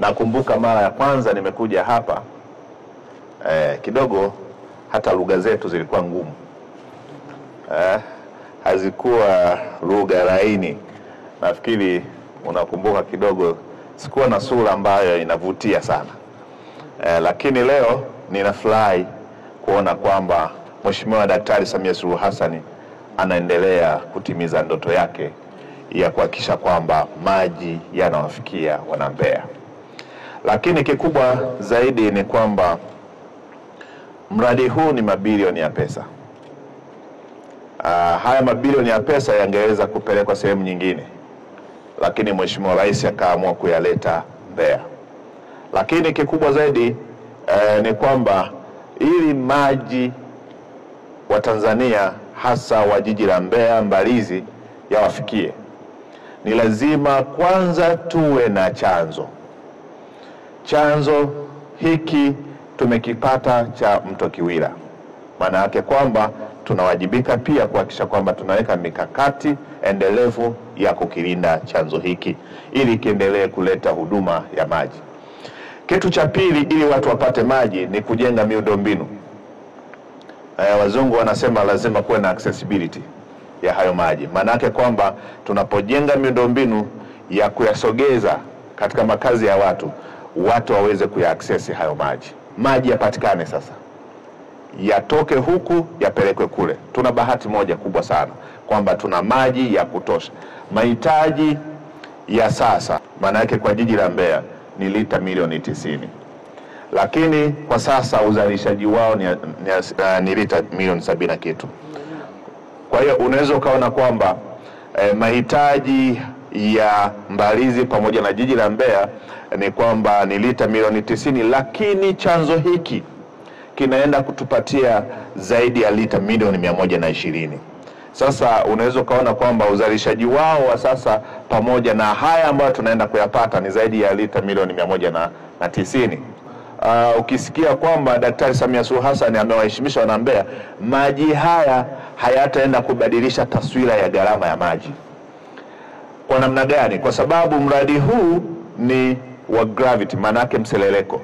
Nakumbuka mara ya kwanza nimekuja hapa kidogo hata lugha zetu zilikuwa ngumu. Hazikuwa lugha laini. Nafikiri unakumbuka kidogo sikuwa na sura ambayo inavutia sana. Lakini leo ninafurahi kuona kwamba Mheshimiwa Daktari Samia Suluhu Hassan anaendelea kutimiza ndoto yake ya kuhakikisha kwamba maji yanawafikia wana Mbeya. Lakini kikubwa zaidi ni kwamba mradi huu ni mabilioni ya pesa. Haya mabilioni ya pesa yangeweza kupelekwa sehemu nyingine, lakini Mheshimiwa Rais akaamua kuyaleta Mbeya. Lakini kikubwa zaidi ni kwamba ili maji wa Tanzania hasa wa jiji la Mbeya, Mbalizi yawafikie, ni lazima kwanza tuwe na chanzo. Chanzo hiki tumekipata cha Mto Kiwira. Maana yake kwamba tunawajibika pia kuhakikisha kwamba tunaweka mikakati endelevu ya kukilinda chanzo hiki ili kiendelee kuleta huduma ya maji. Kitu cha pili, ili watu wapate maji, ni kujenga miundombinu. Wazungu wanasema lazima kuwe na accessibility ya hayo maji. Maana yake kwamba tunapojenga miundombinu ya kuyasogeza katika makazi ya watu waweze kuyaccess hayo maji. Maji yapatikane sasa, yatoke huku yapelekwe kule. Tuna bahati moja kubwa sana kwamba tuna maji ya kutosha. Mahitaji ya sasa maana yake kwa jiji la Mbeya ni lita milioni 90. Lakini kwa sasa uzalishaji wao ni lita milioni 70 kitu. Kwa hiyo unaweza ukaona kwamba mahitaji ya Mbalizi pamoja na jiji la Mbeya ni kwamba ni lita milioni 90, lakini chanzo hiki kinaenda kutupatia zaidi ya lita milioni 120. Sasa unaweza ukaona kwamba uzalishaji wao wa sasa pamoja na haya ambayo tunaenda kuyapata ni zaidi ya lita milioni 190. Ukisikia kwamba Daktari Samia Suluhu Hassan amewaheshimisha wana Mbeya, maji haya hayataenda kubadilisha taswira ya gharama ya maji. Kwa namna gani? Kwa sababu mradi huu ni wa gravity, manake mseleleko.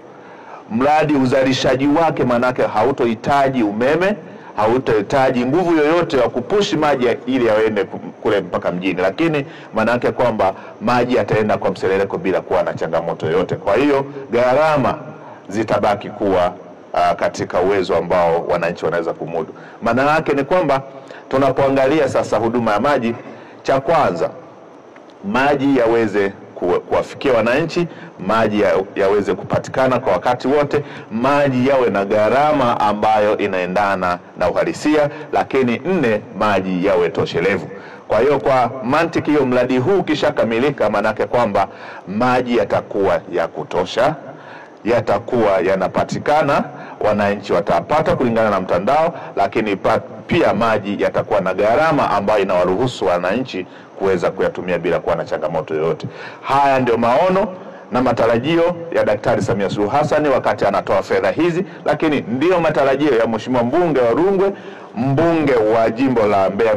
Mradi uzalishaji wake manake hautohitaji umeme, hautohitaji nguvu yoyote ya kupushi maji ili yaende kule mpaka mjini, lakini manake kwamba maji yataenda kwa mseleleko bila kuwa na changamoto yoyote. Kwa hiyo gharama zitabaki kuwa katika uwezo ambao wananchi wanaweza kumudu. Maana yake ni kwamba tunapoangalia sasa huduma ya maji, cha kwanza maji yaweze kuwafikia wananchi, maji yaweze kupatikana kwa wakati wote, maji yawe na gharama ambayo inaendana na uhalisia, lakini 4, maji yawe toshelevu. Kwa hiyo kwa mantiki hiyo, mradi huu kisha kamilika, manake kwamba maji yatakuwa ya kutosha, yatakuwa yanapatikana, wananchi watapata kulingana na mtandao, lakini pia maji yatakuwa na gharama ambayo inawaruhusu wananchi kuweza kuyatumia bila kuwa na changamoto yoyote. Haya ndio maono na matarajio ya Daktari Samia Suluhu Hassan wakati anatoa fedha hizi, lakini ndio matarajio ya Mheshimiwa mbunge wa Rungwe, mbunge wa jimbo la Mbeya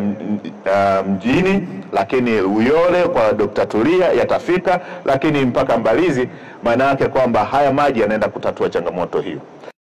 mjini, lakini Uyole kwa Dr. Tulia yatafika, lakini mpaka Mbalizi. Maana yake kwamba haya maji yanaenda kutatua changamoto hiyo.